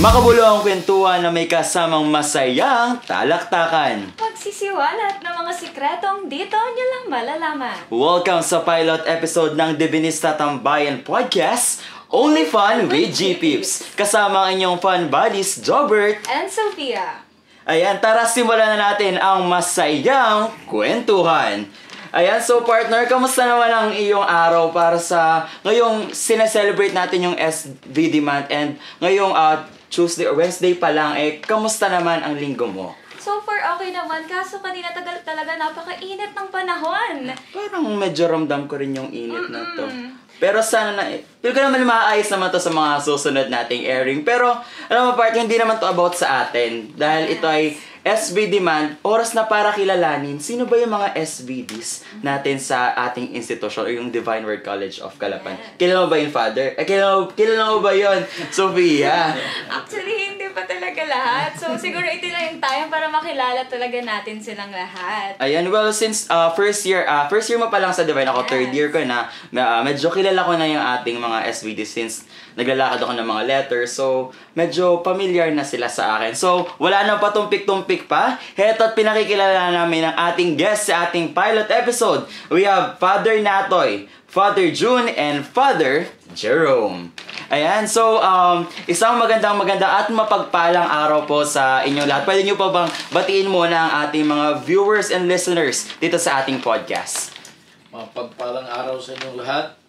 Makabulo ang kwentuhan na may kasamang masayang talaktakan. Magsisiwalat ng mga sikretong dito nyo lang malalaman. Welcome sa pilot episode ng Divinista Tambayan Podcast, Only Fun with G-Peeps. Kasama ang inyong fun buddies, Jobert And Sophia. Ayan, tara simulan na natin ang masayang kwentuhan. Ayan, so partner, kamusta naman ang iyong araw para sa ngayong sineselebrate natin yung SVD month and ngayong Tuesday or Wednesday pa lang, kamusta naman ang linggo mo? So far, okay naman. Kaso kanina talaga napakainit ng panahon. Parang medyo ramdam ko rin yung init na to. Pero sana na, feel ko naman maayos naman to sa mga susunod nating airing. Pero, alam mo part, hindi naman to about sa atin. Dahil ito ay SVD month, oras na para kilalanin sino ba yung mga SVDs natin sa ating institusyon o yung Divine Word College of Calapan. Kilala mo ba yung Father? Kilala mo ba yun, Sophia? Actually, hindi pa talaga lahat. So, siguro ito lang yung time para makilala talaga natin silang lahat. Ayan, well, since first year mo pa lang sa Divine, ako third year ko na, medyo kilala ko na yung ating mga SVDs since naglalakad ako ng mga letters. So, medyo familiar na sila sa akin. So, wala na patumpik-tumpik pa. Heto't pinakikilala namin ang ating guest sa ating pilot episode. We have Father Natoy, Father June, and Father Jerome. Ayan, so, isang magandang at mapagpalang araw po sa inyong lahat. Pwede nyo pa bang batiin muna ang ating mga viewers and listeners dito sa ating podcast? Mapagpalang araw sa inyong lahat.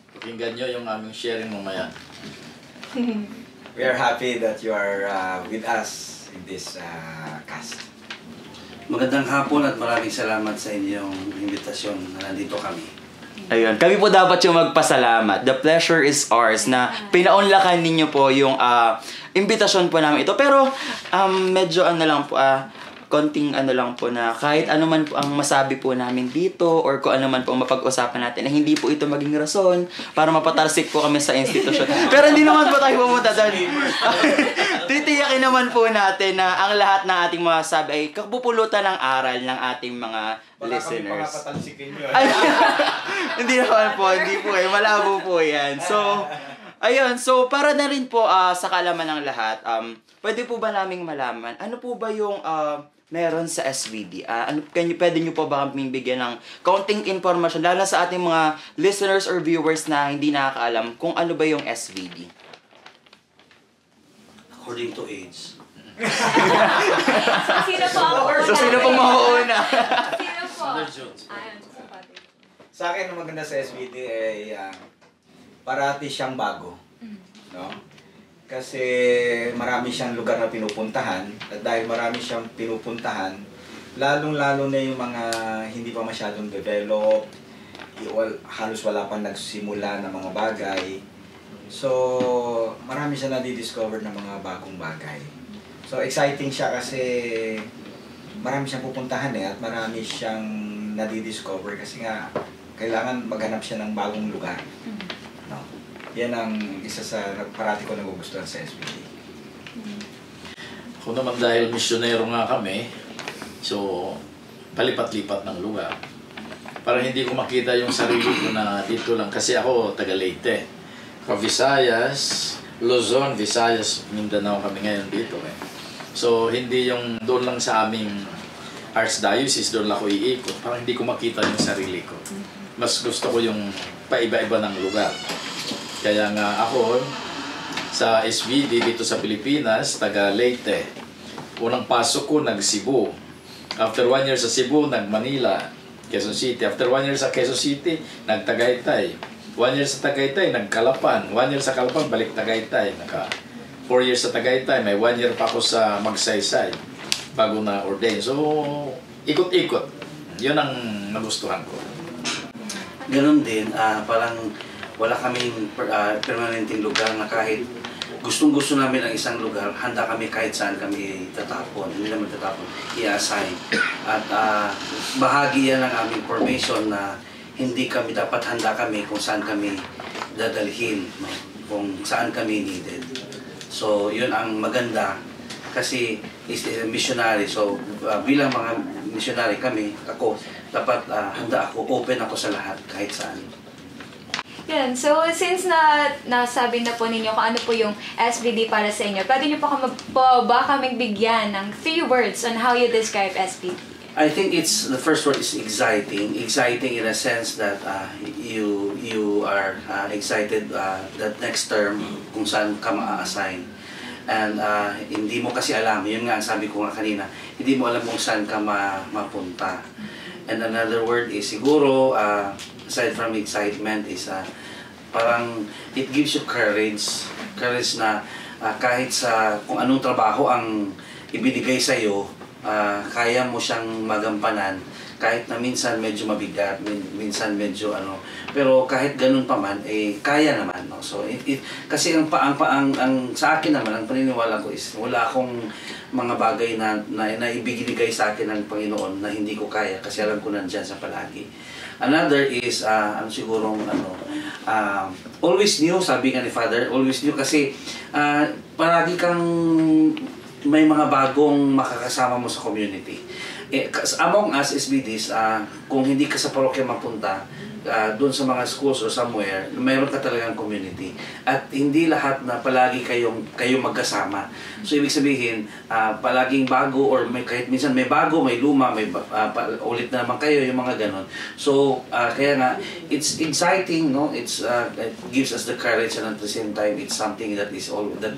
Pakinggan nyo yung aming sharing mamaya. We are happy that you are with us in this cast. Magandang hapon at maraming salamat sa inyong imbitasyon na nandito kami. Ayun, kami po dapat yung magpasalamat. The pleasure is ours na pinaunlakan ninyo po yung imbitasyon po namin ito. Pero medyo lang po, konting lang po na kahit ano man po ang masabi po namin dito or kung ano man po ang mapag-usapan natin na hindi po ito maging rason para mapatalsik po kami sa institusyon. Pero hindi naman po tayo pumunta doon. Titiyakin naman po natin na ang lahat ng ating mga sabi ay kapupulutan ng aral ng ating mga listeners. Baka kami papatalsikin nyo. Hindi naman po, hindi po malabo po yan. So, ayun, so para na rin po sa kalaman ng lahat, pwede po ba naming malaman, ano po ba yung meron sa SVD? Pwede nyo po ba kaming bigyan ng kaunting informasyon, lalo sa ating mga listeners or viewers na hindi nakakaalam kung ano ba yung SVD? According to age. Sino po ako? So, sino pong mauuna? Sino po? Father June. Ayun, sa Father. Sa akin, ang maganda sa SVD ay parati siyang bago. No? Kasi marami siyang lugar na pinupuntahan. At dahil marami siyang pinupuntahan, lalong-lalo na yung mga hindi pa masyadong develop, halos wala pang nagsimula ng mga bagay. So, marami siya nadidiscover ng mga bagong bagay. So, exciting siya kasi marami siyang pupuntahan at marami siyang nadidiscover kasi nga kailangan maghanap siya ng bagong lugar. No? Yan ang isa sa parati ko nagugustuhan sa SVD. Kung naman dahil misyonero nga kami, so palipat-lipat ng lugar. Para hindi ko makita yung sarili ko na dito lang. Kasi ako taga Leyte. Visayas, Luzon, Visayas, Mindanao kami ngayon dito. So hindi yung doon lang sa aming archdiocese, doon lang ako iikot. Parang hindi ko makita yung sarili ko. Mas gusto ko yung paiba-iba ng lugar. Kaya nga ako, sa SVD dito sa Pilipinas, taga Leyte. Unang pasok ko, nag-Cebu. After 1 year sa Cebu, nag-Manila, Quezon City. After 1 year sa Quezon City, nag-Tagaytay. 1 year sa Tagaytay, nag-Calapan. 1 year sa Calapan, balik Tagaytay. 4 years sa Tagaytay, may 1 year pa ako sa Magsaysay bago na ordain. So, ikot-ikot. Yun ang nagustuhan ko. Ganon din, parang wala kaming permanenteng lugar na kahit gustong-gusto namin ang isang lugar, handa kami kahit saan kami tatapon. Hindi naman tatapon, i-assign. At bahagi yan ng aming formation na hindi kami dapat handa kami kung saan kami dadalhin, no? Kung saan kami needed. So, yun ang maganda kasi is a missionary. So, bilang mga missionary kami, ako, dapat handa ako, open ako sa lahat kahit saan. Yan. So, since nasabi na po ninyo kung ano po yung SVD para sa inyo, pwede nyo ba kaming bigyan ng 3 words on how you describe SVD? I think the first word is exciting. Exciting in a sense that you are excited that next term kung saan ka ma-assign. And hindi mo kasi alam, yun nga ang sabi ko nga kanina, hindi mo alam kung saan ka mapunta. And another word is siguro, aside from excitement, is parang it gives you courage. Courage na kahit sa kung anong trabaho ang ibinigay sa'yo, kaya mo siyang magampanan. Kahit na minsan medyo mabigat, minsan medyo pero kahit ganun pa man, kaya naman. No? So, kasi ang sa akin naman, ang paniniwala ko is, wala akong mga bagay na ibigay sa akin ng Panginoon na hindi ko kaya kasi alam ko nandyan sa palagi. Another is, always new, sabi nga ni Father, always new kasi paragi kang may mga bagong makakasama mo sa community. Among us SBDs, kung hindi ka sa parokya mapunta, doon sa mga schools or somewhere, mayroon ka talagang community. At hindi lahat na palagi kayong magkasama. So, ibig sabihin, palaging bago or kahit minsan may bago, may luma, may ulit na naman kayo, yung mga ganon. So, kaya nga, it's exciting, no? It gives us the courage and at the same time, it's something that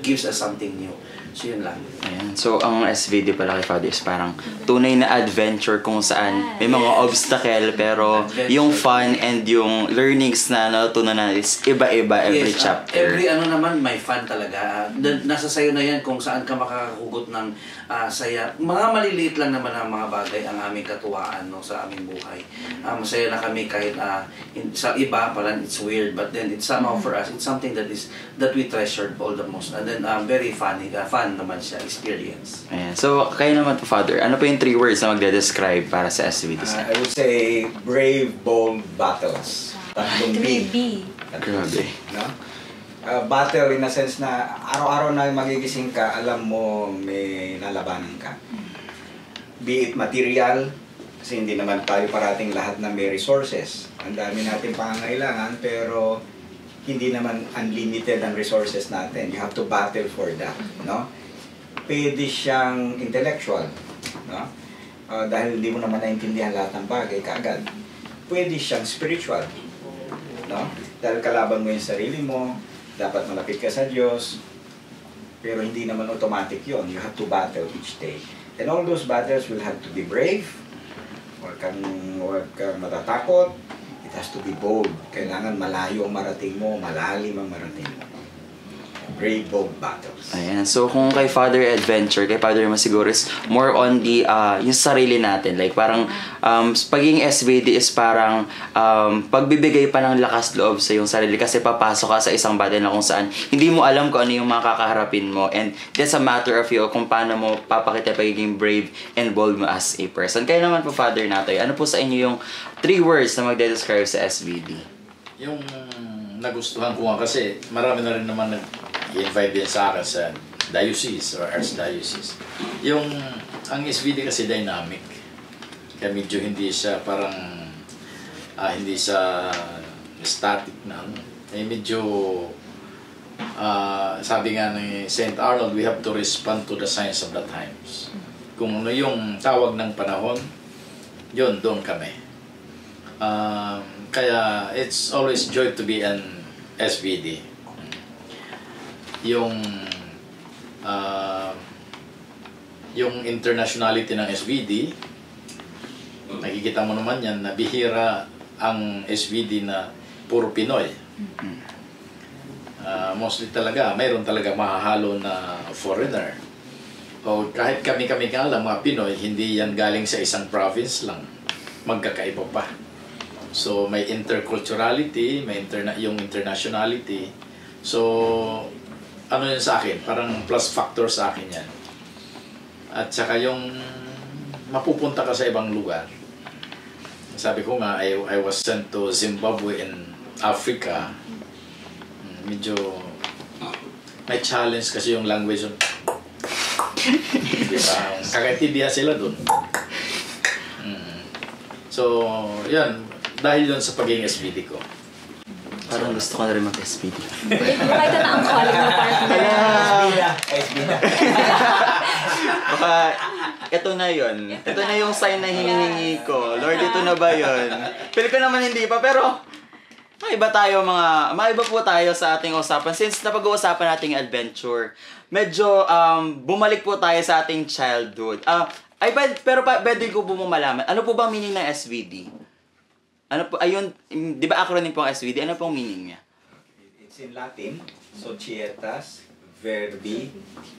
gives us something new. So, yun lang. Ayan. So, ang SVD pala kay Father is parang tunay na adventure kung saan may mga obstacle pero yung fun and yung learnings na natutunan na is iba-iba every chapter. Every naman may fun talaga. Nasa sayo na yan kung saan ka makakahugot ng saya. Mga maliliit lang naman ang mga bagay ang aming katuwaan sa aming buhay. Masaya na kami kahit sa iba parang it's weird but then it's somehow for us it's something that we treasured all the most and then very funny fun naman siya experience. Ayan. So kayo naman po Father, ano po yung 3 words na magde-describe para sa SVD? I would say brave, bold battles. Tatlong B. Grabe. No? Battle in a sense na araw-araw na magigising ka, alam mo may lalabanan ka. Be it material, kasi hindi naman tayo parating lahat na may resources. Ang dami natin pangangailangan, pero hindi naman unlimited ang resources natin. You have to battle for that. No? Pwede siyang intellectual. No? Dahil hindi mo naman naintindihan lahat ng bagay kaagad. Pwede siyang spiritual. No? Dahil kalaban mo yung sarili mo, dapat malapit ka sa Diyos, pero hindi naman automatic yon. You have to battle each day. And all those battles will have to be brave, huwag kang matatakot, it has to be bold. Kailangan malayo ang marating mo, malalim ang marating mo. Brave, bold battles. Ayan. So, kung kay Father Adventure, kay Father mo siguro is more on the, yung sarili natin. Like, parang, pagiging SVD is parang, pagbibigay pa ng lakas loob sa yung sarili kasi papasok ka sa isang battle na kung saan hindi mo alam kung ano yung makakaharapin mo. And that's a matter of you kung paano mo papakita pagiging brave and bold mo as a person. Kaya naman po, Father Natoy, ano po sa inyo yung 3 words na magde-describe sa SVD? Yung nagustuhan ko nga kasi marami na rin naman nag-invite din sa akin sa diocese or archdiocese. Ang SVD kasi dynamic. Kaya medyo hindi siya parang hindi siya static na medyo sabi nga ni St. Arnold, we have to respond to the signs of the times. Kung ano yung tawag ng panahon, yun, doon kami. Kaya it's always joy to be an SVD. Yung internationality ng SVD, nakikita mo naman yan na bihira ang SVD na puro Pinoy. Mostly talaga, mayroon talaga mahahalo na foreigner. O kahit kami nga lang, mga Pinoy, hindi yan galing sa isang province lang. Magkakaiba pa. So, may interculturality, may yung internationality. So, ano yun sa akin? Parang plus factor sa akin yan. At saka yung mapupunta ka sa ibang lugar. Sabi ko nga, I was sent to Zimbabwe in Africa. Medyo may challenge kasi yung language. Diba? Kakaintindihan sila dun. So, yan. Dahil yun sa pagiging SVD ko. Parang gusto ko na rin mag-SPD. Kahit na ang calling mo, partner. SBida. Baka, ito na yun. Ito na yung sign na hinihingi ko. Lord, ito na ba yun? Feel ko naman hindi pa, pero maiba po tayo sa ating usapan. Since napag-uusapan nating adventure, medyo bumalik po tayo sa ating childhood. Pero pwede ko po malaman, ano po bang meaning ng SVD? Ano po, ayun, di ba acronym po ang SVD? Ano pong meaning niya? It's in Latin, Societas Verbi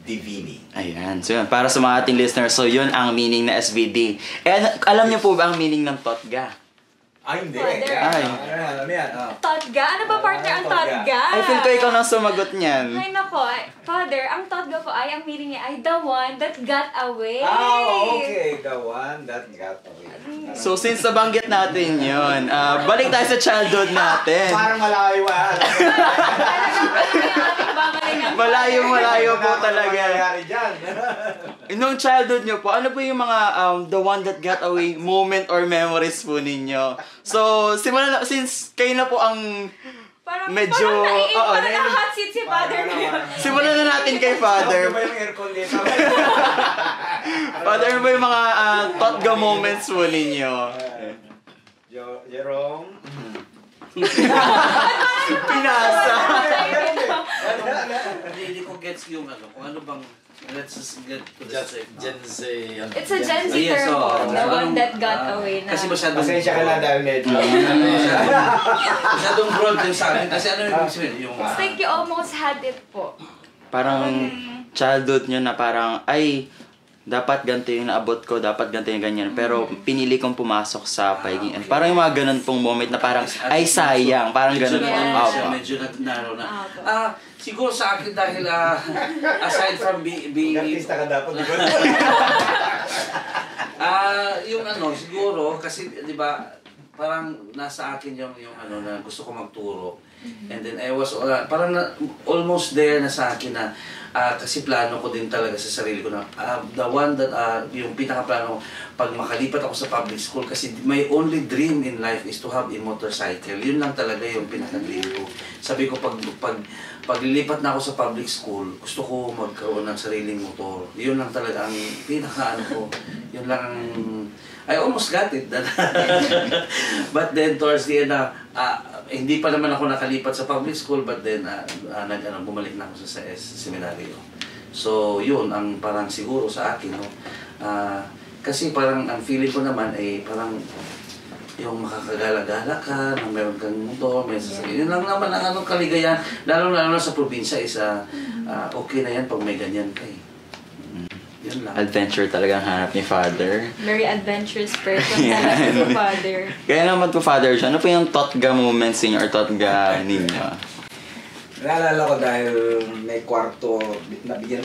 Divini. Ayan. So yun, para sa mga ating listeners, so yun ang meaning na SVD. And alam niyo po ba ang meaning ng Totga? Hindi. Father. Ano yan? Todga? Ano ba, partner, ang Todga? I feel ko ikaw nang sumagot niyan. Ay, nako. Father, ang Todga po ay, ang meaning niya ay the one that got away. Okay. The one that got away. So since nabanggit natin yun, balik tayo sa childhood natin. Parang malayo Malayo po talaga. Nangyayari dyan. Nung childhood nyo po, ano po yung mga the one that got away moment or memories po ninyo? So, since kayo na po ang medyo... Parang hot seat si Father ngayon. Simulan na natin kay Father. Ano ba yung aircon dito? Father, ano ba yung mga Totga moments po ninyo? Jerome? Pinasa. Hindi ko gets yung ano, kung ano bang, let's just get to the Gen Z. It's a Gen Z Yes, term po. oo. The one that got away na. Kasi masyadong... Pasensya ka na dahil medyo. Masyadong broad din sa akin. Kasi ano yung sabihin? Yung... It's like you almost had it po. Parang childhood nyo na parang, ay, dapat ganito yung naabot ko, dapat ganito yung ganyan. Pero pinili kong pumasok sa pagiging. Parang yung mga ganun pong moment na parang, ay sayang. Parang ganun po. Medyo narrow na. Siguro sa akin dahil aside from being... Artista ka dapat, di ba? Yung ano, siguro, kasi di ba, parang nasa akin yung ano na gusto ko magturo. And then I was parang almost there na sa akin na kasi plano ko din talaga sa sarili ko na the one that yung pinaka-plano pag makalipat ako sa public school kasi my only dream in life is to have a motorcycle. Yun lang talaga yung pinaka-dream ko. Sabi ko pag lilipat na ako sa public school, gusto ko magkaroon ng sariling motor. Yun lang talaga ang pinaka-ano ko. Yun lang ang I almost got it. But then towards the end hindi pa naman ako nakalipat sa public school but then bumalik na ako sa seminaryo. So yun ang parang siguro sa akin no. Kasi parang ang feeling ko naman ay parang yung makakagala-gala ka, na meron kang motor, may sasakyan. Yun lang naman ang kaligayahan. Lalo na sa probinsya is okay na yan pag may ganyan ka eh. Yun lang. Adventure talaga ang hanap ni Father. Very adventurous person talaga si Father. Kaya naman po, Father, ano po yung Totga moments niyo or Totga ninyo? Naalala ko dahil may kwarto, nabigyan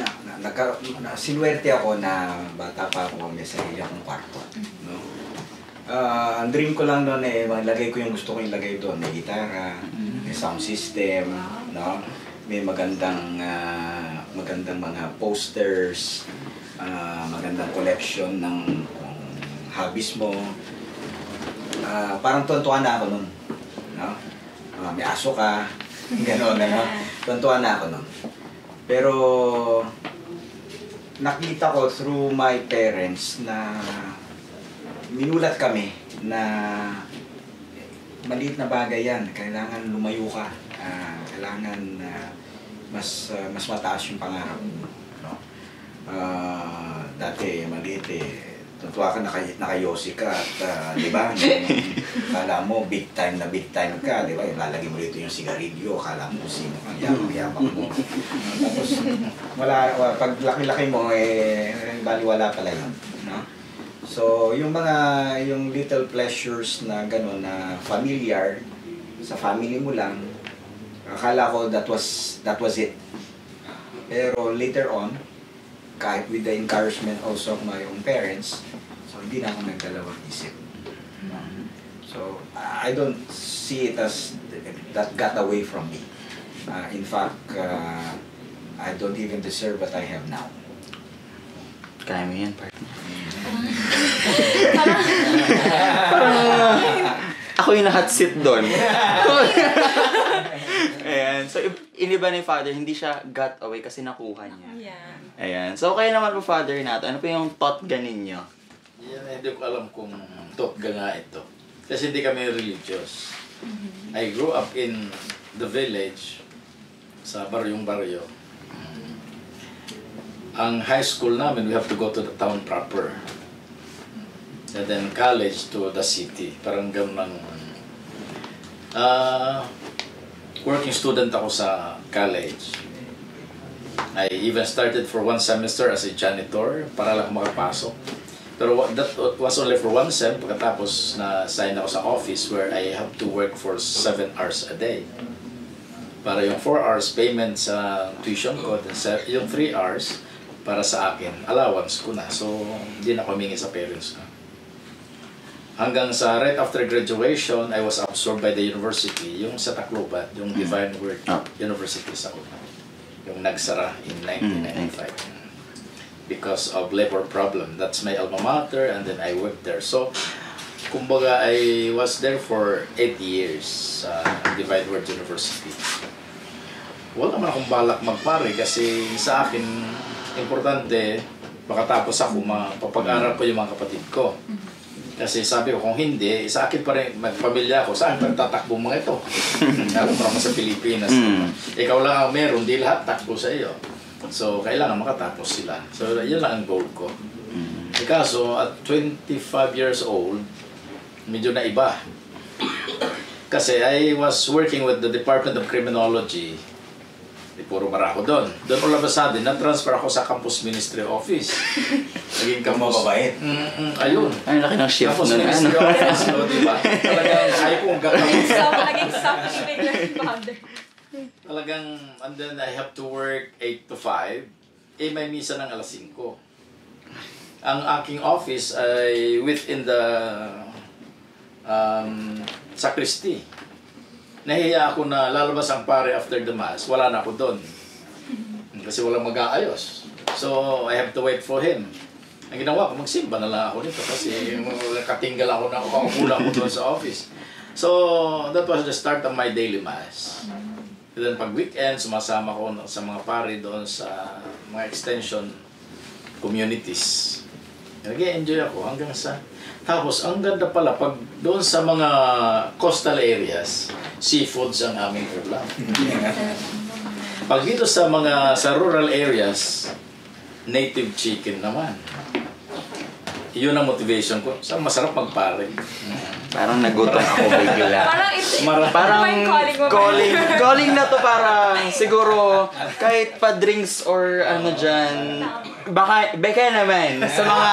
sinuwerte ako na bata pa ako, may sarili akong kwarto. No? Ang dream ko lang doon maglagay ko yung gusto ko ilagay doon. May gitara, may sound system, no? May magandang mga posters, magandang collection ng hobbies mo. Parang tuwan-tuwa na ako nun. No? May aso ka, gano'n. Tuwan-tuwa na ako nun. Pero nakita ko through my parents na minulat kami na maliit na bagay yan. Kailangan lumayo ka. Kailangan mas mataas yung pangarap mo. No? Dati maliit natuwa ka naka-yosi ka at di ba? Kala mo big time ka, di ba? Lalagay mo dito yung sigarilyo, kala mo sino ka, yapak mo. Tapos pag laki-laki mo baliwala pala yun, no? So yung little pleasures na gano'n na familiar sa family mo lang, akala ko that was it. Pero later on, kahit with the encouragement also of my own parents, so hindi na ako nagdalawang isip. So I don't see it as that got away from me. In fact, I don't even deserve what I have now. Kaya mo yan, partner. Ako yung na-hot seat doon. iniba ni Father, hindi siya got away kasi nakuha niya. Yeah. Ayan. So, kayo naman po, Father nato. Ano po yung thought ganin nyo? Yan, hindi ko alam kung totga nga ito. Kasi hindi kami religious. I grew up in the village, sa baryong-baryo. Ang high school namin, we have to go to the town proper. And then college to the city. Parang ganun working student ako sa college. I even started for 1 semester as a janitor para lang makapasok. Pero that was only for 1 sem. Pagkatapos na-sign ako sa office where I have to work for 7 hours a day. Para yung 4 hours payment sa tuition ko, yung 3 hours para sa akin, allowance ko na. So, hindi na ko humingi sa parents ko. Hanggang sa right after graduation, I was absorbed by the university, yung sa Tacloban, yung Divine Word University sa Tacloban. Yung nagsara in 1995. Because of labor problem. That's my alma mater, and then I worked there. So, kumbaga, I was there for 8 years sa Divine Word University. Wala naman akong balak magpare kasi sa akin, importante, makatapos ako, mapapag-aral ko yung mga kapatid ko. Kasi sabi ko, kung hindi, sa akin pa rin, magpamilya ako, saan pa tatakbo mga ito? Alam mo naman sa Pilipinas. Ikaw lang ang meron, di lahat takbo sa iyo. So, kailangan makatapos sila. So, yun lang ang goal ko. Kaso, at 25 years old, medyo naiba. Kasi I was working with the Department of Criminology. Puro barako doon. Doon all of a sudden, na-transfer ako sa Campus Ministry Office. Naging campus. Mababait. Ayun. Ay, laki ng shift Campus na Ministry Office, no, diba? Talagang ayaw kong gagawin. Naging something bigla si Father. Talagang, and then I have to work 8 to 5. May misa ng alas 5. Ang aking office ay within the sacristy. Nahiya ako na lalabas ang pare after the mass. Wala na ako doon. Kasi walang mag-aayos. So, I have to wait for him. Ang ginawa ko, magsimba na lang ako nito kasi katinggal ako na ako, kakukula ako doon sa office. So, that was the start of my daily mass. And then pag weekend, sumasama ko sa mga pare doon sa mga extension communities. Nag-enjoy ako hanggang sa... Tapos, ang ganda pala, pag doon sa mga coastal areas, seafoods ang aming ulam. Pag dito sa rural areas, native chicken naman. Yun ang motivation ko. Sa masarap magpare. Parang nagutom ako bigla. Parang calling na to parang siguro kahit pa drinks or ano dyan. Baka naman sa mga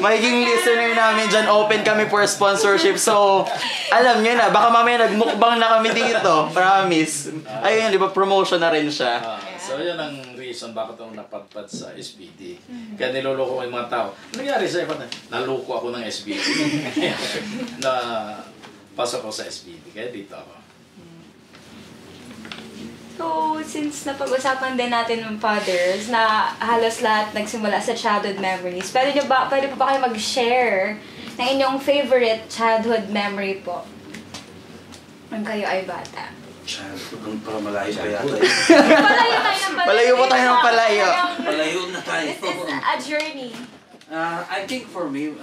magiging listener namin dyan, open kami for sponsorship. So, alam nyo na, baka mamaya nagmukbang na kami dito. Promise. Ayun, di ba, promotion na rin siya. So, yun ang reason bakit ako napadpad sa SBD. Kaya niloloko ko yung mga tao. Nangyari sa'yo, naloko ako ng SBD. Na pasok ako sa SBD. Kaya dito ako. So, since napag-usapan din natin ng fathers na halos lahat nagsimula sa childhood memories, pwede po ba kayo mag-share ng inyong favorite childhood memory po? Nung kayo ay bata. Childhood, para malayo pa yata. Palayo po tayo ng palayo. Palayo na tayo. This is a journey. I think for me,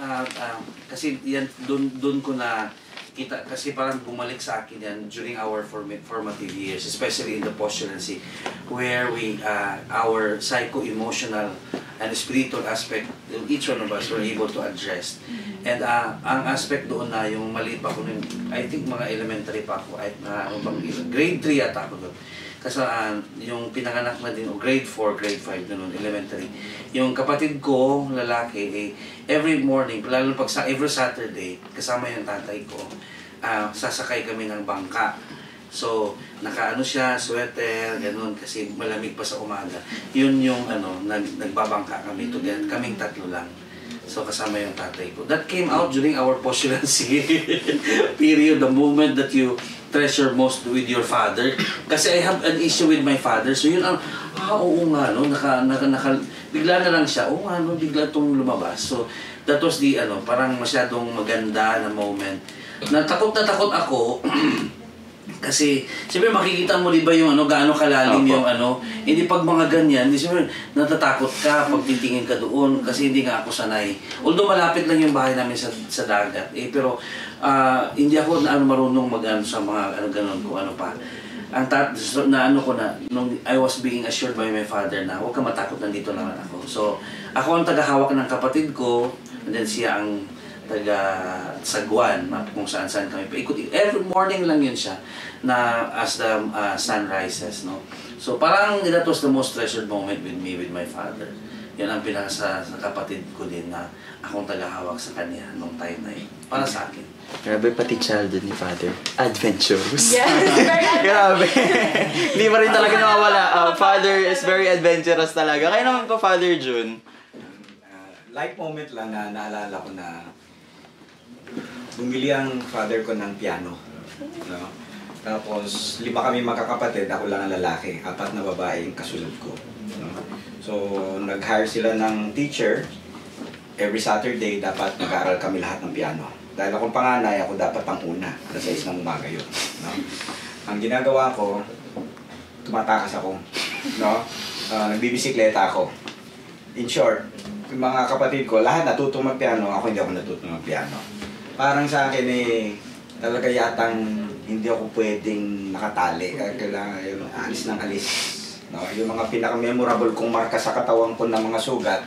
kasi yan, dun ko na kita, kasi parang bumalik sa akin yan during our formative years, especially in the postulancy, where our psycho-emotional and spiritual aspect, each one of us were able to address. And ang aspect doon na yung maliit pa ko nun, I think mga elementary pa ako, grade 3 yata ako doon. Kasi yung pinanganak na din, grade 4, grade 5 noon, elementary. Yung kapatid ko, lalaki, every morning, lalo pag every Saturday, kasama yung tatay ko, sasakay kami ng bangka. So, nakaano siya, sweater, ganun, kasi malamig pa sa umaga. Yun yung nagbabangka kami together, kaming tatlo lang. So, kasama yung tatay ko. That came out during our postulancy period, the moment that you treasure most with your father. Kasi I have an issue with my father. So, yun ang, oo nga, no, bigla na lang siya, oo nga, no, bigla itong lumabas. So, that was the, parang masyadong maganda na moment. Natakot ako Kasi, siyempre makikita mo, di ba, yung gaano kalalim Opo. yung hindi pag mga ganyan, di siyempre, natatakot ka pag titingin ka doon kasi hindi nga ako sanay. Although malapit lang yung bahay namin sa dagat, pero hindi ako marunong sa mga ganon kung ano pa. Ang nung I was being assured by my father na huwag ka matakot, nandito naman ako. So, ako ang tagahawak ng kapatid ko, and then siya ang taga-sagwan, kung saan-saan kami paikot. Every morning lang yun siya, na as the sun rises, no? So, parang that was the most treasured moment with me, with my father. Yan ang sa kapatid ko din na akong tagahawak sa kanya nung time na yun. Para sa akin. Grabe, pati childhood ni Father. Adventurous. Yes, very Grabe. Hindi pa rin talaga nawawala. Father is very adventurous talaga. Kaya naman po, Father Jun. Life moment lang na naalala ko na bumili ang father ko ng piano. No? Tapos, 5 kami magkakapatid, ako lang ang lalaki, 4 na babae yung kasunod ko. No? So, nag-hire sila ng teacher. Every Saturday, dapat nag-aaral kami lahat ng piano. Dahil akong panganay, ako dapat ang una. Alas 6 ng umaga yun. No? Ang ginagawa ko, tumatakas ako. No? Nagbibisikleta ako. In short, yung mga kapatid ko, lahat natutong mag-piano, ako hindi ako natutong mag-piano. Parang sa akin talaga yatang hindi ako pwedeng nakatali. Kailangan yung alis ng alis. No? Yung mga pinaka-memorable kong marka sa katawan ko ng mga sugat,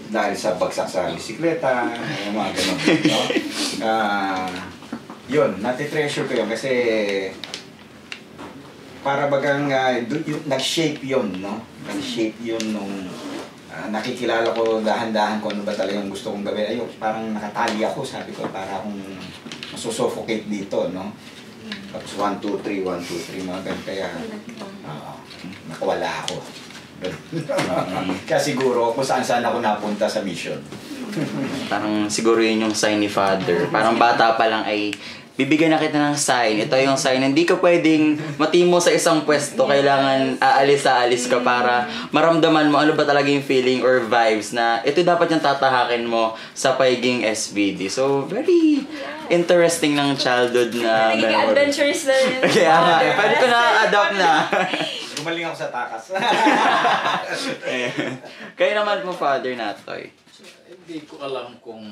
dahil sa bagsak sa bisikleta, yung mga ganun. No? Yun, natitreasure ko yun kasi para bagang nag-shape yun, no? Nag-shape yun nung nakikilala ko dahan-dahan kung ano ba talaga yung gusto kong gawin. Ayun, parang nakatali ako, sabi ko, para akong masusuffocate dito, no? Tapos 1, 2, 3, 1, 2, 3, mga ganun. Kaya, nakawala ako. Kaya siguro kung saan-saan ako napunta sa mission. Parang siguro yun yung sign ni Father. Parang bata pa lang ay bibigyan na kita ng sign. Ito yung sign. Hindi ka pwedeng matimo sa isang pwesto. Kailangan aalis ka para maramdaman mo ano ba talaga yung feeling or vibes na ito dapat yung tatahakin mo sa pagiging SBD. So, very interesting ng childhood na naging adventurous na rin. Kaya nga, pwede ko na-adopt na. Gumaling ako sa takas. Kaya naman mo, Father Natoy. Hindi ko alam kung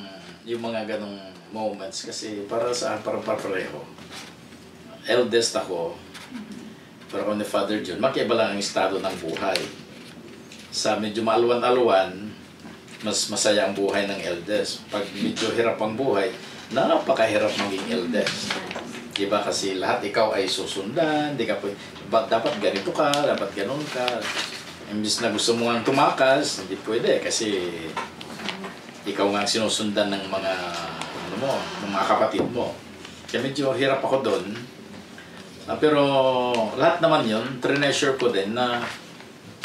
yung mga ganong moments kasi para sa pareho. Eldest ako, pero ako ni Father John, makiiba lang ang estado ng buhay. Sa medyo maalwan-alwan, mas masaya ang buhay ng eldest. Pag medyo hirap ang buhay, napakahirap maging eldest. Diba kasi lahat ikaw ay susundan, di ka dapat ganito ka, dapat ganun ka. Imbis na gusto mo nga tumakas, hindi pwede kasi ikaw nga sinusundan ng mga ng mga kapatid mo. Kaya medyo hirap ako doon. Pero lahat naman yun, treasure ko din na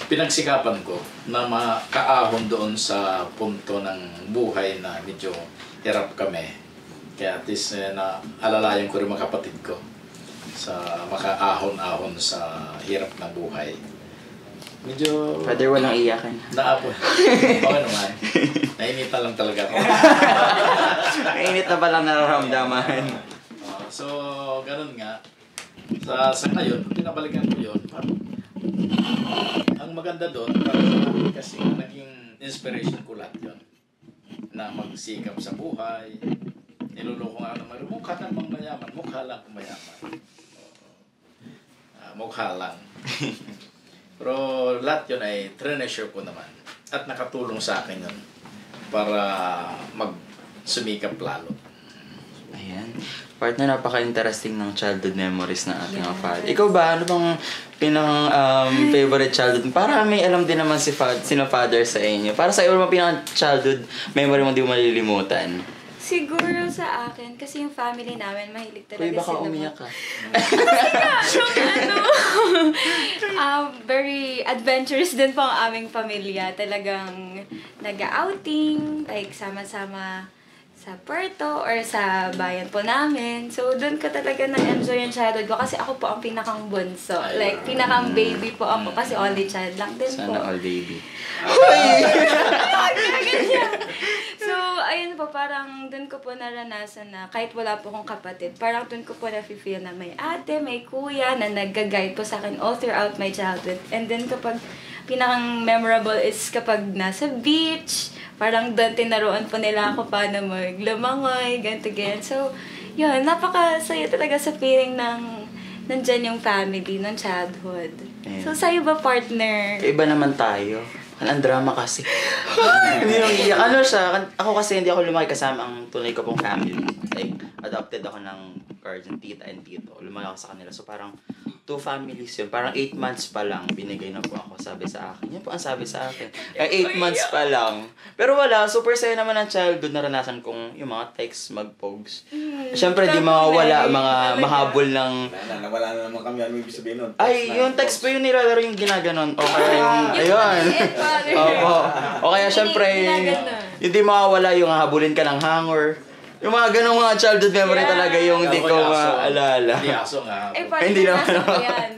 pinagsikapan ko na makaahon doon sa punto ng buhay na medyo hirap kami. Kaya at least na alalayan ko rin mga kapatid ko sa makaahon-ahon sa hirap ng buhay. Medyo... Father, walang iyakan. Naapo. Okay naman. Nainita lang talaga ako. Nainit na palang nararamdaman. So, ganun nga. Sa ngayon, pinabalikan ko yun. Ang maganda doon, kasi naging inspiration ko lahat yun. Na magsikap sa buhay. Niluloko nga naman, mukha namang mayaman. Mukha lang kung mayaman. Mukha lang. Pero lahat yun ay treasure ko naman. At nakatulong sa akin yun para mag-sumikap lalo. Ayan. Partner, napaka-interesting ng childhood memories na ating mga father. Ikaw ba, ano bang favorite childhood? Para may alam din naman sino father sa inyo. Para sa iyo, ano pinaka-childhood memory mo di mo malilimutan? Siguro sa akin, kasi yung family namin, mahilig talaga Uy, baka sila. umiyak ka. Very adventurous din po ang aming pamilya. Talagang nag-outing, like sama-sama sa Puerto or sa bayan po namin. So, doon ko talaga na-enjoy yung childhood ko kasi ako po ang pinakang bunso. Like, pinakang baby po ako kasi only child lang din po. Sana all baby. So, ayun po, parang dun ko po naranasan na kahit wala po akong kapatid, parang dun ko po na-feel na may ate, may kuya na nag-guide po sa akin all throughout my childhood. And then kapag pinakang memorable is kapag nasa beach, parang doon tinaruan po nila ako paano maglamangoy, ganito, ganyan. So, yun, napakasaya talaga sa feeling ng nandyan yung family ng childhood. Ayan. So, sa'yo ba, partner? Iba naman tayo. Ang drama kasi. Hindi yung iyak. Ano siya, ako kasi hindi ako lumaki kasama ang tunay ko pong family. Like, adopted ako ng guardian, tita and tito. Lumaki ako sa kanila. So, parang 2 families yun. Parang 8 months pa lang, binigay na po ako, sabi sa akin. Yan po ang sabi sa akin. Kaya 8 months pa lang. Pero wala, super saya naman ang childhood. Naranasan kong yung mga texts, mag-pogs. Siyempre, di mawawala mga mahabol ng... Nawala na naman kami. Ano ibig sabihin nun? Ay, yung text pa yung nilalaro yung ginaganon. O kaya yung... Ayun. Opo. O kaya syempre, yung di mawawala yung habulin ka ng hanger. Yung mga ganong mga childhood memory talaga yung hindi ko maalala. Hindi aso nga. Parang Hindi naman nasa ko yan.